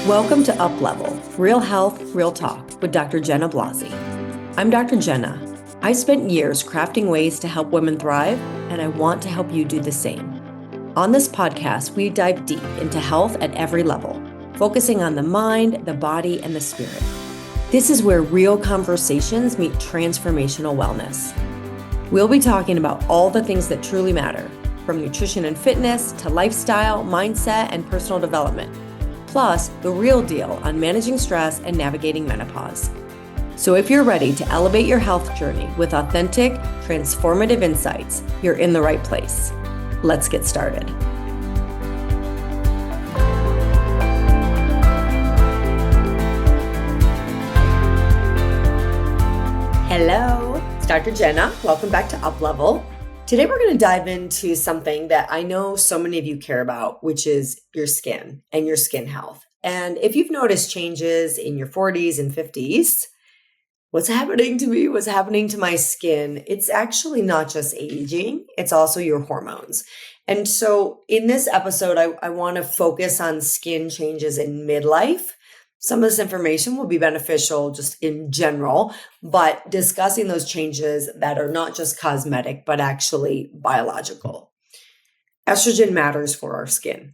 Welcome to Up Level, Real Health, Real Talk with Dr. Jenna Blasi. I'm Dr. Jenna. I spent years crafting ways to help women thrive, and I want to help you do the same. On this podcast, we dive deep into health at every level, focusing on the mind, the body, and the spirit. This is where real conversations meet transformational wellness. We'll be talking about all the things that truly matter, from nutrition and fitness to lifestyle, mindset, and personal development. Plus, the real deal on managing stress and navigating menopause. So if you're ready to elevate your health journey with authentic, transformative insights, you're in the right place. Let's get started. Hello, it's Dr. Jenna. Welcome back to Up Level. Today we're going to dive into something that I know so many of you care about, which is your skin and your skin health. And if you've noticed changes in your 40s and 50s, what's happening to me, what's happening to my skin, it's actually not just aging, it's also your hormones. And so in this episode, I want to focus on skin changes in midlife. Some of this information will be beneficial just in general, but discussing those changes that are not just cosmetic, but actually biological. Estrogen matters for our skin.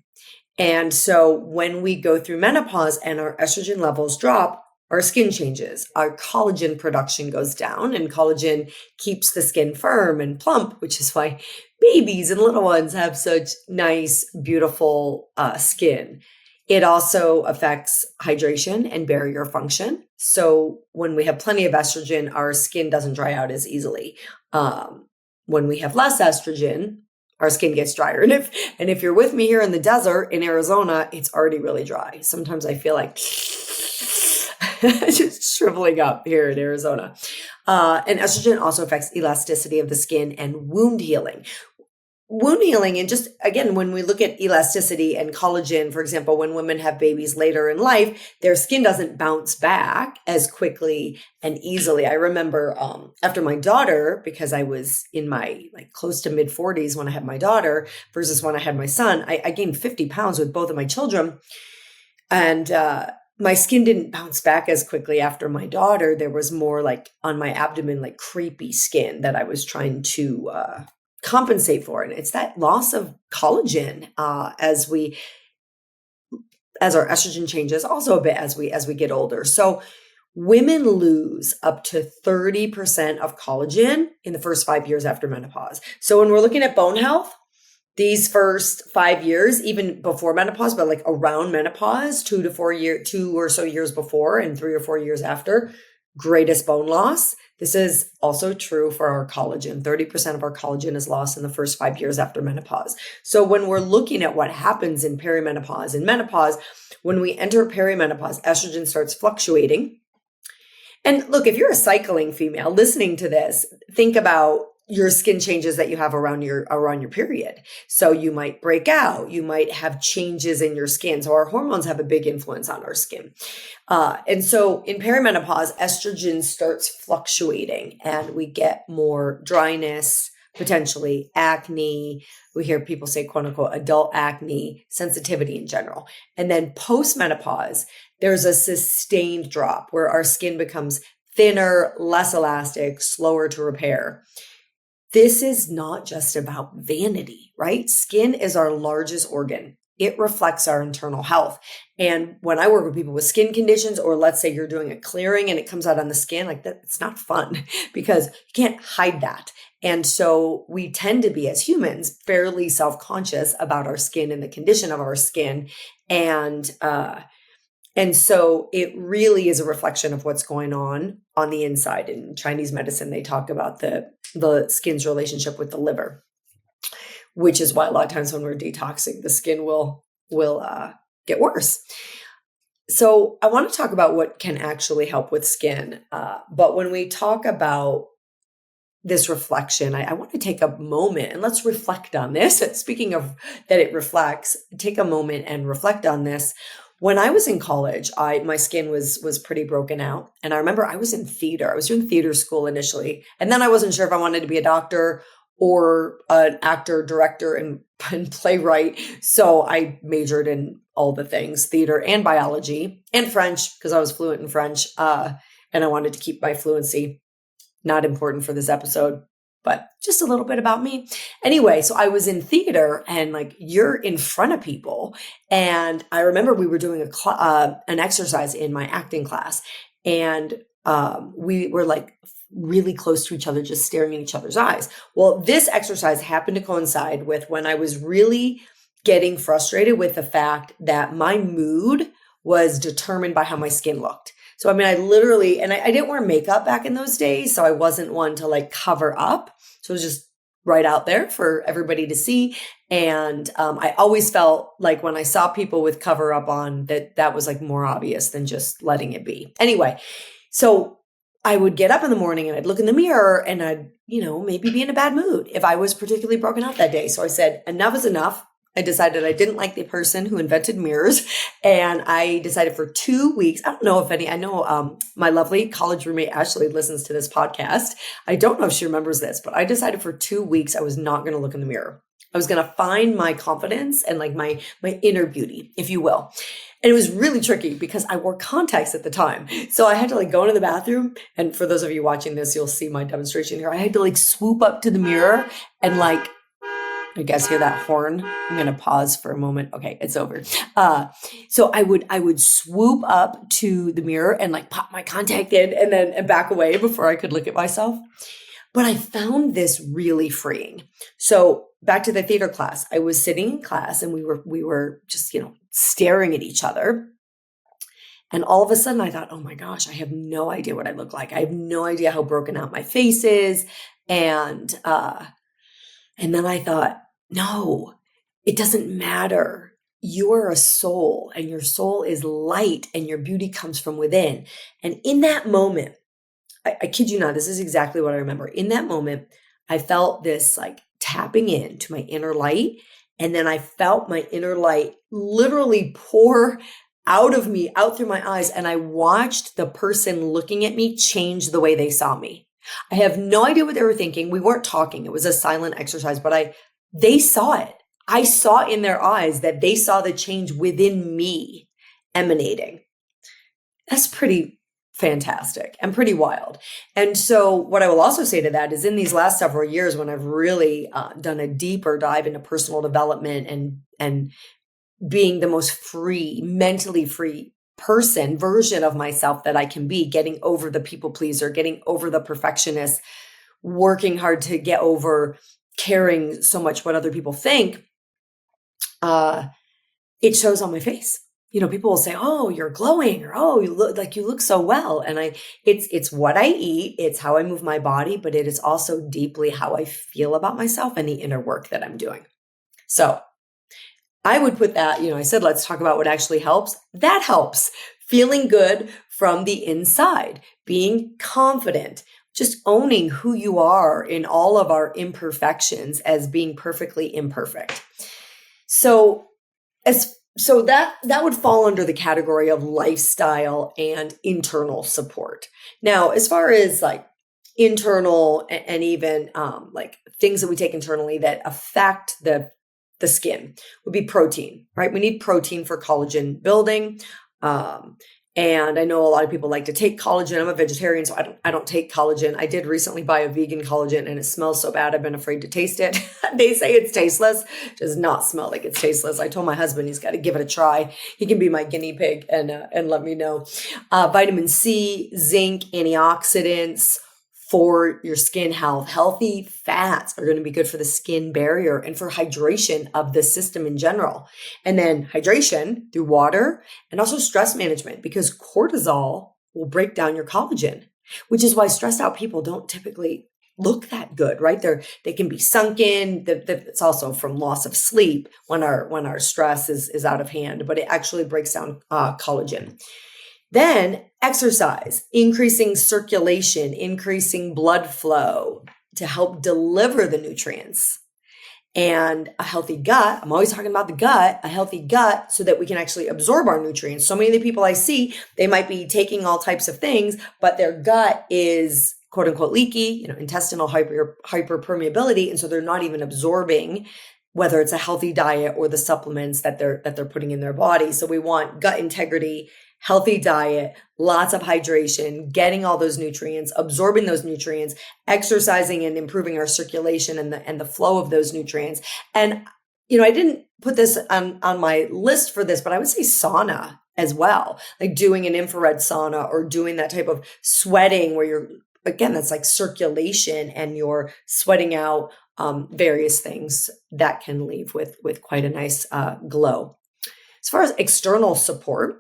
And so when we go through menopause and our estrogen levels drop, our skin changes. Our collagen production goes down, and collagen keeps the skin firm and plump, which is why babies and little ones have such nice, beautiful skin. It also affects hydration and barrier function. So when we have plenty of estrogen, our skin doesn't dry out as easily. When we have less estrogen, our skin gets drier. And if you're with me here in the desert in Arizona, it's already really dry. Sometimes I feel like just shriveling up here in Arizona. And estrogen also affects elasticity of the skin and wound healing. Wound healing, and just again, when we look at elasticity and collagen, for example, when women have babies later in life, their skin doesn't bounce back as quickly and easily. I remember after my daughter, because I was in my close to mid 40s when I had my daughter versus when I had my son, I gained 50 pounds with both of my children. And my skin didn't bounce back as quickly after my daughter. There was more on my abdomen, creepy skin that I was trying to compensate for. And it's that loss of collagen as our estrogen changes, also a bit as we get older. So women lose up to 30% of collagen in the first 5 years after menopause. So when we're looking at bone health, these first 5 years, even before menopause, but around menopause, 2 or so years before and 3 or 4 years after, greatest bone loss. This is also true for our collagen. 30% of our collagen is lost in the first 5 years after menopause. So when we're looking at what happens in perimenopause and menopause, when we enter perimenopause, estrogen starts fluctuating. And look, if you're a cycling female listening to this, think about your skin changes that you have around your period. So you might break out, you might have changes in your skin. So our hormones have a big influence on our skin. And so in perimenopause, estrogen starts fluctuating and we get more dryness, potentially acne. We hear people say, quote unquote, adult acne, sensitivity in general. And then post-menopause, there's a sustained drop where our skin becomes thinner, less elastic, slower to repair. This is not just about vanity, right? Skin is our largest organ. It reflects our internal health. And when I work with people with skin conditions, or let's say you're doing a clearing and it comes out on the skin like that, it's not fun because you can't hide that. And so we tend to be, as humans, fairly self-conscious about our skin and the condition of our skin. And so it really is a reflection of what's going on the inside. In Chinese medicine, they talk about the skin's relationship with the liver, which is why a lot of times when we're detoxing, the skin will get worse. So I want to talk about what can actually help with skin. But when we talk about this reflection, I want to take a moment and let's reflect on this. Speaking of that, it reflects, take a moment and reflect on this. When I was in college, my skin was pretty broken out. And I remember I was in theater. I was doing theater school initially. And then I wasn't sure if I wanted to be a doctor or an actor, director, and playwright. So I majored in all the things, theater and biology and French, because I was fluent in French. And I wanted to keep my fluency. Not important for this episode, but just a little bit about me. Anyway, so I was in theater, and like, you're in front of people. And I remember we were doing an exercise in my acting class, and we were like really close to each other, just staring in each other's eyes. Well, this exercise happened to coincide with when I was really getting frustrated with the fact that my mood was determined by how my skin looked. So, I mean, I literally, and I didn't wear makeup back in those days, so I wasn't one to like cover up. So it was just right out there for everybody to see. And I always felt like when I saw people with cover up on, that was like more obvious than just letting it be. Anyway, so I would get up in the morning and I'd look in the mirror and I'd, maybe be in a bad mood if I was particularly broken out that day. So I said, enough is enough. I decided I didn't like the person who invented mirrors, and I decided for 2 weeks. I don't know if I know my lovely college roommate, Ashley, listens to this podcast. I don't know if she remembers this, but I decided for 2 weeks I was not going to look in the mirror. I was going to find my confidence and like my inner beauty, if you will. And it was really tricky because I wore contacts at the time. So I had to like go into the bathroom. And for those of you watching this, you'll see my demonstration here. I had to like swoop up to the mirror and like, I guess hear that horn. I'm going to pause for a moment. Okay, it's over. So I would swoop up to the mirror and like pop my contact in and then back away before I could look at myself. But I found this really freeing. So back to the theater class, I was sitting in class and we were just, staring at each other. And all of a sudden I thought, oh my gosh, I have no idea what I look like. I have no idea how broken out my face is. And then I thought, no, it doesn't matter. You are a soul, and your soul is light, and your beauty comes from within. And in that moment, I kid you not, this is exactly what I remember. In that moment, I felt this like tapping into my inner light. And then I felt my inner light literally pour out of me, out through my eyes. And I watched the person looking at me change the way they saw me. I have no idea what they were thinking. We weren't talking. It was a silent exercise, but they saw it. I saw in their eyes that they saw the change within me emanating. That's pretty fantastic and pretty wild. And so what I will also say to that is in these last several years, when I've really done a deeper dive into personal development and being the most free, mentally free version of myself that I can be, getting over the people pleaser, getting over the perfectionist, working hard to get over caring so much what other people think, it shows on my face. People will say, oh, you're glowing, or, oh, you look so well. And it's what I eat. It's how I move my body, but it is also deeply how I feel about myself and the inner work that I'm doing. So I would put that, I said, let's talk about what actually helps. That helps. Feeling good from the inside, being confident, just owning who you are in all of our imperfections as being perfectly imperfect. So that would fall under the category of lifestyle and internal support. Now, as far as like internal and even like things that we take internally that affect the skin would be protein, right? We need protein for collagen building. And I know a lot of people like to take collagen. I'm a vegetarian, so I don't take collagen. I did recently buy a vegan collagen and it smells so bad. I've been afraid to taste it. They say it's tasteless. It does not smell like it's tasteless. I told my husband he's got to give it a try. He can be my guinea pig and let me know. Vitamin C, zinc, antioxidants for your skin health. Healthy fats are going to be good for the skin barrier and for hydration of the system in general. And then hydration through water and also stress management, because cortisol will break down your collagen, which is why stressed out people don't typically look that good, right? They can be sunken. It's also from loss of sleep when our stress is out of hand, but it actually breaks down collagen. Then exercise, increasing circulation, increasing blood flow to help deliver the nutrients. And a healthy gut, I'm always talking about the gut, a healthy gut so that we can actually absorb our nutrients. So many of the people I see, they might be taking all types of things, but their gut is quote unquote leaky, intestinal hyperpermeability. And so they're not even absorbing, whether it's a healthy diet or the supplements that they're putting in their body. So we want gut integrity, healthy diet, lots of hydration, getting all those nutrients, absorbing those nutrients, exercising and improving our circulation and the flow of those nutrients. And I didn't put this on my list for this, but I would say sauna as well, like doing an infrared sauna or doing that type of sweating where that's like circulation and you're sweating out various things that can leave with quite a nice glow. As far as external support,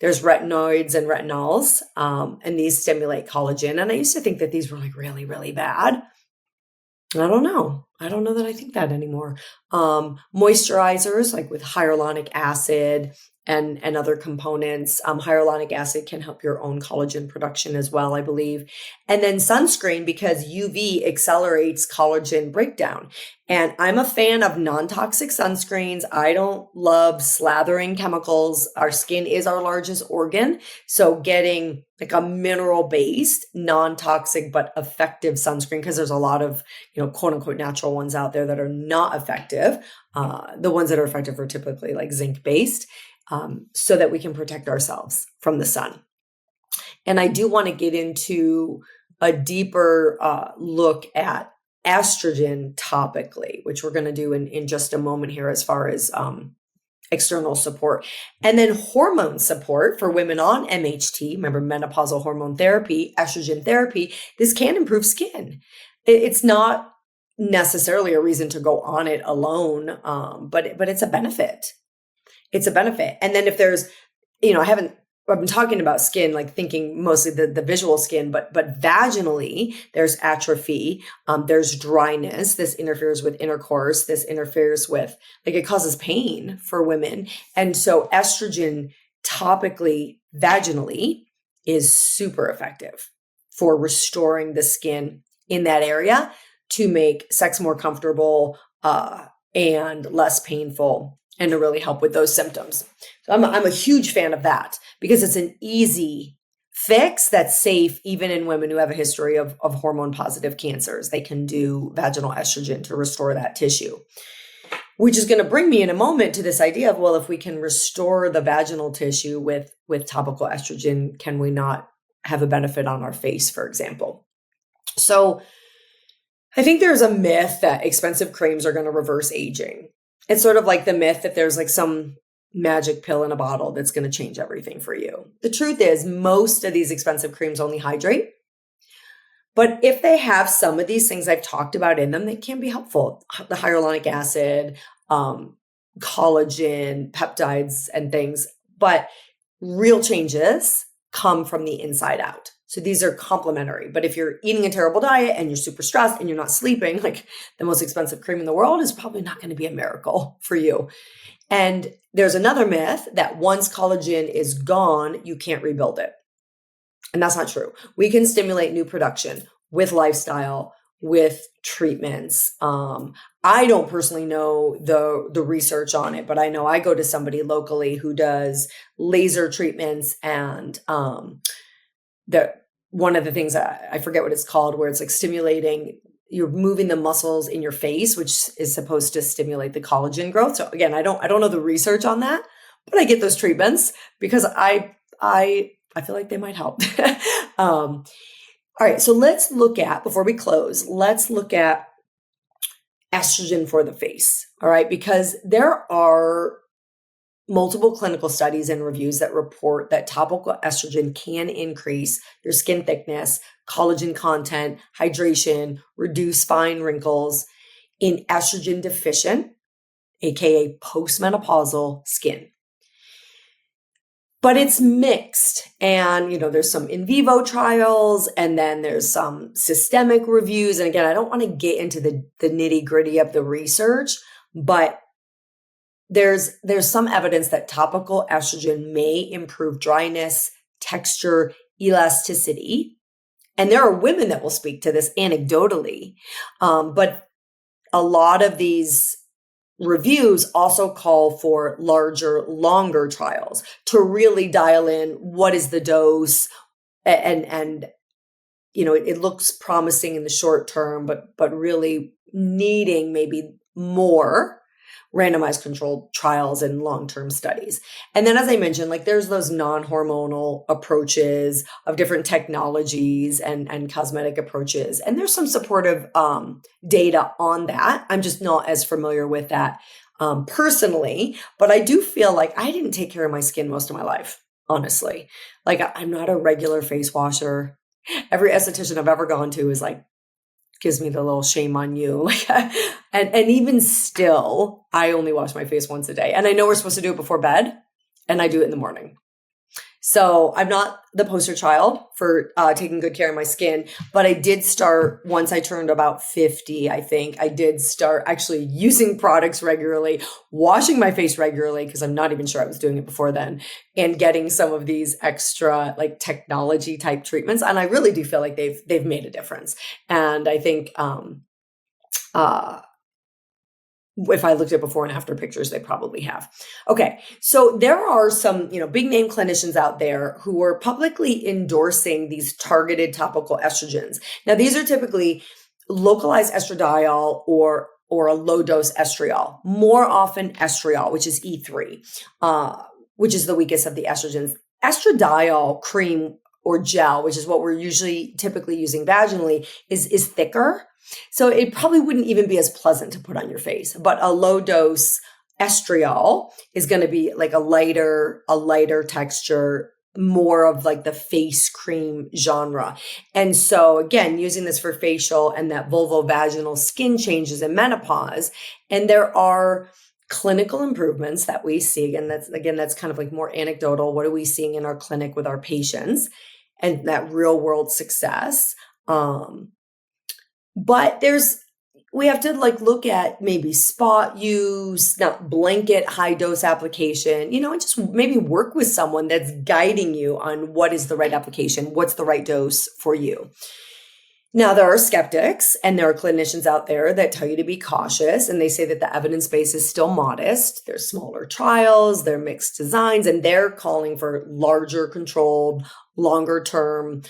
there's retinoids and retinols, and these stimulate collagen. And I used to think that these were like really, really bad. I don't know that I think that anymore. Moisturizers like with hyaluronic acid and other components. Hyaluronic acid can help your own collagen production as well, I believe. And then sunscreen, because UV accelerates collagen breakdown. And I'm a fan of non-toxic sunscreens. I don't love slathering chemicals. Our skin is our largest organ. So getting like a mineral-based, non-toxic, but effective sunscreen, because there's a lot of, quote unquote, natural ones out there that are not effective. The ones that are effective are typically like zinc-based. So that we can protect ourselves from the sun. And I do want to get into a deeper look at estrogen topically, which we're going to do in just a moment here as far as external support. And then hormone support for women on MHT, remember menopausal hormone therapy, estrogen therapy, this can improve skin. It's not necessarily a reason to go on it alone, but it's a benefit. It's a benefit. And then if there's, I've been talking about skin, like thinking mostly the visual skin, but vaginally, there's atrophy, there's dryness. This interferes with intercourse. This interferes with, it causes pain for women. And so estrogen topically, vaginally is super effective for restoring the skin in that area to make sex more comfortable and less painful, and to really help with those symptoms. So I'm a huge fan of that because it's an easy fix that's safe even in women who have a history of hormone positive cancers. They can do vaginal estrogen to restore that tissue, which is going to bring me in a moment to this idea of, well, if we can restore the vaginal tissue with topical estrogen, can we not have a benefit on our face, for example? So I think there's a myth that expensive creams are going to reverse aging. It's sort of like the myth that there's like some magic pill in a bottle that's going to change everything for you. The truth is most of these expensive creams only hydrate. But if they have some of these things I've talked about in them, they can be helpful. The hyaluronic acid, collagen, peptides, and things. But real changes come from the inside out. So these are complementary. But if you're eating a terrible diet and you're super stressed and you're not sleeping, like the most expensive cream in the world is probably not going to be a miracle for you. And there's another myth that once collagen is gone, you can't rebuild it. And that's not true. We can stimulate new production with lifestyle, with treatments. I don't personally know the research on it, but I know I go to somebody locally who does laser treatments and one of the things I forget what it's called, where it's like stimulating, you're moving the muscles in your face, which is supposed to stimulate the collagen growth. So again, I don't know the research on that, but I get those treatments because I feel like they might help. All right, so let's look at, before we close, let's look at estrogen for the face. All right, because there are multiple clinical studies and reviews that report that topical estrogen can increase your skin thickness, collagen content, hydration, reduce fine wrinkles in estrogen deficient, aka postmenopausal skin. But it's mixed. And, there's some in vivo trials and then there's some systemic reviews. And again, I don't want to get into the nitty gritty of the research, but there's some evidence that topical estrogen may improve dryness, texture, elasticity. And there are women that will speak to this anecdotally. But a lot of these reviews also call for larger, longer trials to really dial in what is the dose and it looks promising in the short term, but really needing maybe more randomized controlled trials and long-term studies. And then, as I mentioned, like there's those non-hormonal approaches of different technologies and cosmetic approaches. And there's some supportive data on that. I'm just not as familiar with that personally, but I do feel like I didn't take care of my skin most of my life, honestly. Like I'm not a regular face washer. Every esthetician I've ever gone to is like, gives me the little shame on you. and even still, I only wash my face once a day. And I know we're supposed to do it before bed, and I do it in the morning. So I'm not the poster child for taking good care of my skin, but I did start once I turned about 50, I think. I did start actually using products regularly, washing my face regularly, because I'm not even sure I was doing it before then, and getting some of these extra like technology type treatments. And I really do feel like they've made a difference. And I think if I looked at before and after pictures, they probably have. Okay. So there are some, big name clinicians out there who are publicly endorsing these targeted topical estrogens. Now, these are typically localized estradiol or a low dose estriol, more often estriol, which is E3, which is the weakest of the estrogens. Estradiol cream or gel, which is what we're typically using vaginally, is thicker. So it probably wouldn't even be as pleasant to put on your face, but a low dose estriol is going to be like a lighter texture, more of like the face cream genre. And so again, using this for facial and that vulvovaginal skin changes in menopause. And there are clinical improvements that we see. And that's kind of like more anecdotal. What are we seeing in our clinic with our patients and that real world success? But we have to like look at maybe spot use, not blanket high dose application, and just maybe work with someone that's guiding you on what is the right application, what's the right dose for you. Now, there are skeptics and there are clinicians out there that tell you to be cautious, and they say that the evidence base is still modest. There's smaller trials, they're mixed designs, and they're calling for larger controlled, longer term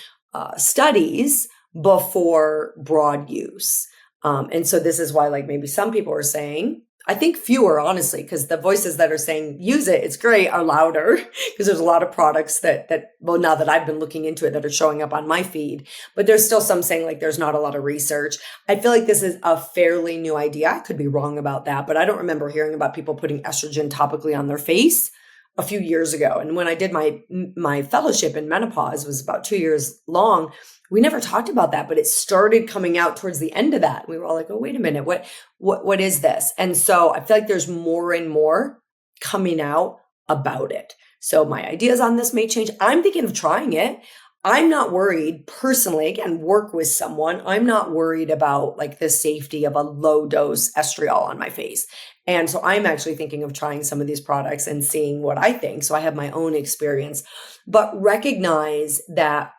studies before broad use. And so this is why like maybe some people are saying, I think fewer, honestly, because the voices that are saying use it, it's great, are louder because there's a lot of products that now that I've been looking into it that are showing up on my feed, but there's still some saying like there's not a lot of research. I feel like this is a fairly new idea. I could be wrong about that, but I don't remember hearing about people putting estrogen topically on their face a few years ago. And when I did my fellowship in menopause, was about 2 years long, we never talked about that, but it started coming out towards the end of that. We were all like, oh, wait a minute, what is this? And so I feel like there's more and more coming out about it. So my ideas on this may change. I'm thinking of trying it. I'm not worried personally, again, work with someone. I'm not worried about like the safety of a low dose estriol on my face. And so I'm actually thinking of trying some of these products and seeing what I think. So I have my own experience, but recognize that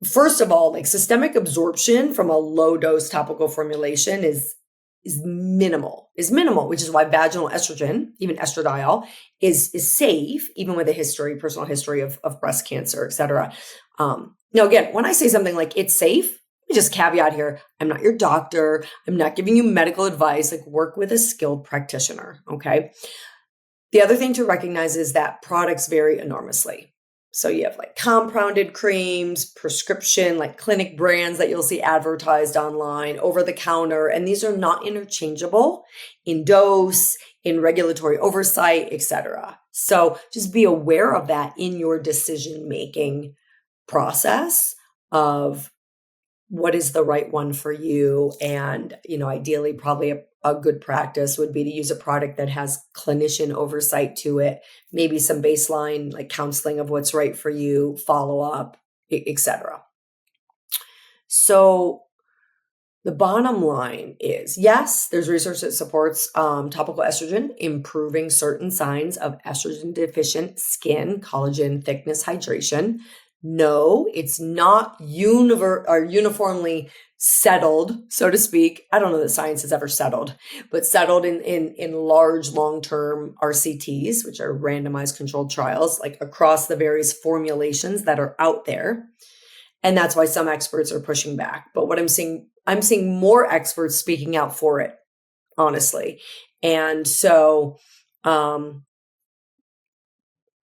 first of all, like systemic absorption from a low dose topical formulation is minimal, which is why vaginal estrogen, even estradiol, is safe, even with a personal history of breast cancer, et cetera. Now, again, when I say something like it's safe, let me just caveat here, I'm not your doctor. I'm not giving you medical advice, like work with a skilled practitioner, okay? The other thing to recognize is that products vary enormously. So you have like compounded creams, prescription, like clinic brands that you'll see advertised online, over the counter, and these are not interchangeable in dose, in regulatory oversight, etc. So just be aware of that in your decision-making process of what is the right one for you. And, ideally probably a good practice would be to use a product that has clinician oversight to it, maybe some baseline like counseling of what's right for you, follow up, etc. So the bottom line is, yes, there's research that supports topical estrogen improving certain signs of estrogen deficient skin, collagen, thickness, hydration. No, it's not uniformly settled, so to speak. I don't know that science has ever settled, but settled in large long-term RCTs, which are randomized controlled trials, like across the various formulations that are out there. And that's why some experts are pushing back. But what I'm seeing more experts speaking out for it, honestly. And so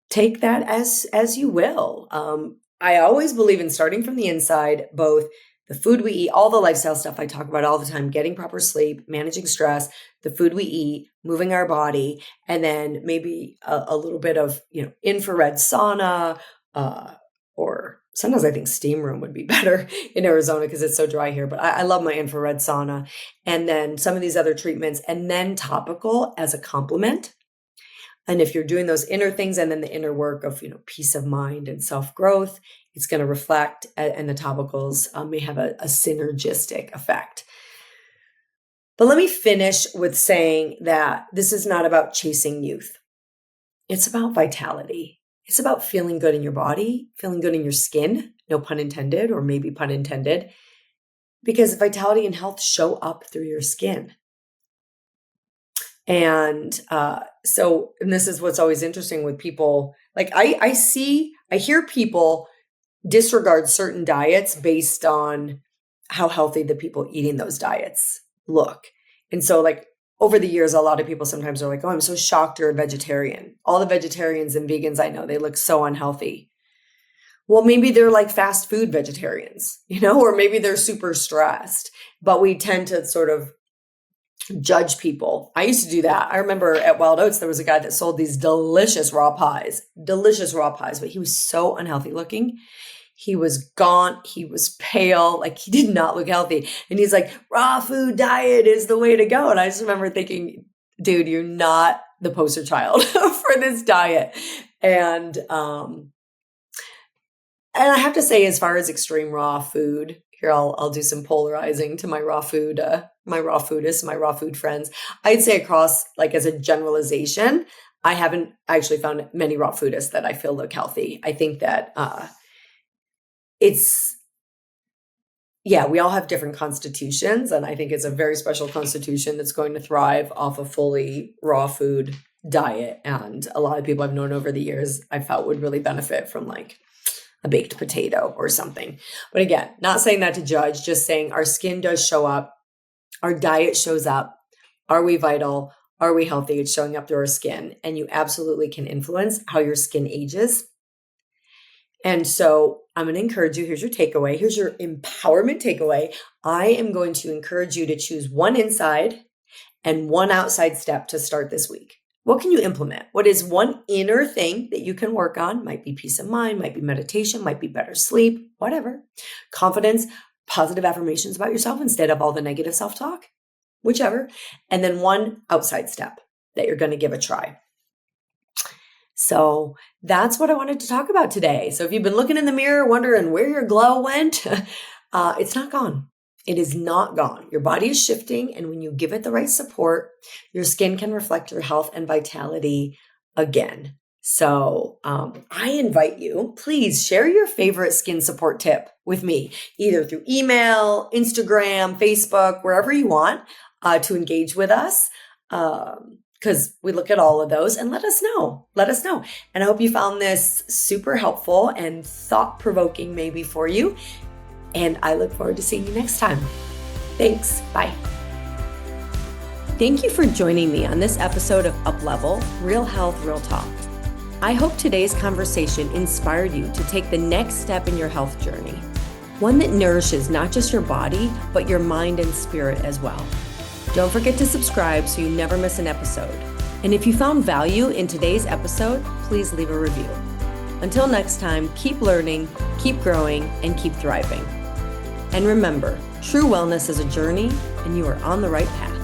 take that as you will. I always believe in starting from the inside, both the food we eat, all the lifestyle stuff I talk about all the time, getting proper sleep, managing stress, the food we eat, moving our body, and then maybe a little bit of, infrared sauna, or sometimes I think steam room would be better in Arizona because it's so dry here, but I love my infrared sauna. And then some of these other treatments, and then topical as a complement. And if you're doing those inner things and then the inner work of, peace of mind and self-growth, it's going to reflect, and the topicals may have a synergistic effect. But let me finish with saying that this is not about chasing youth. It's about vitality. It's about feeling good in your body, feeling good in your skin, no pun intended, or maybe pun intended, because vitality and health show up through your skin. And and this is what's always interesting with people. Like I hear people disregard certain diets based on how healthy the people eating those diets look. And so like over the years, a lot of people sometimes are like, oh, I'm so shocked you're a vegetarian. All the vegetarians and vegans I know, they look so unhealthy. Well, maybe they're like fast food vegetarians, or maybe they're super stressed, but we tend to sort of judge people. I used to do that. I remember at Wild Oats, there was a guy that sold these delicious raw pies, but he was so unhealthy looking. He was gaunt. He was pale. Like he did not look healthy. And he's like, raw food diet is the way to go. And I just remember thinking, dude, you're not the poster child for this diet. And I have to say, as far as extreme raw food, here I'll do some polarizing to my raw food friends. I'd say across, like as a generalization, I haven't actually found many raw foodists that I feel look healthy. I think that we all have different constitutions, and I think it's a very special constitution that's going to thrive off a fully raw food diet. And a lot of people I've known over the years, I felt would really benefit from like a baked potato or something. But again, not saying that to judge, just saying our skin does show up. Our diet shows up. Are we vital? Are we healthy? It's showing up through our skin. And you absolutely can influence how your skin ages. And so I'm going to encourage you. Here's your takeaway. Here's your empowerment takeaway. I am going to encourage you to choose one inside and one outside step to start this week. What can you implement? What is one inner thing that you can work on? Might be peace of mind, might be meditation, might be better sleep, whatever. Confidence, positive affirmations about yourself instead of all the negative self-talk, whichever. And then one outside step that you're going to give a try. So that's what I wanted to talk about today. So if you've been looking in the mirror, wondering where your glow went, it's not gone. It is not gone. Your body is shifting. And when you give it the right support, your skin can reflect your health and vitality again. So I invite you, please share your favorite skin support tip with me, either through email, Instagram, Facebook, wherever you want to engage with us. Because we look at all of those, and let us know. And I hope you found this super helpful and thought-provoking maybe for you. And I look forward to seeing you next time. Thanks. Bye. Thank you for joining me on this episode of Up Level, Real Health, Real Talk. I hope today's conversation inspired you to take the next step in your health journey, one that nourishes not just your body, but your mind and spirit as well. Don't forget to subscribe so you never miss an episode. And if you found value in today's episode, please leave a review. Until next time, keep learning, keep growing, and keep thriving. And remember, true wellness is a journey, and you are on the right path.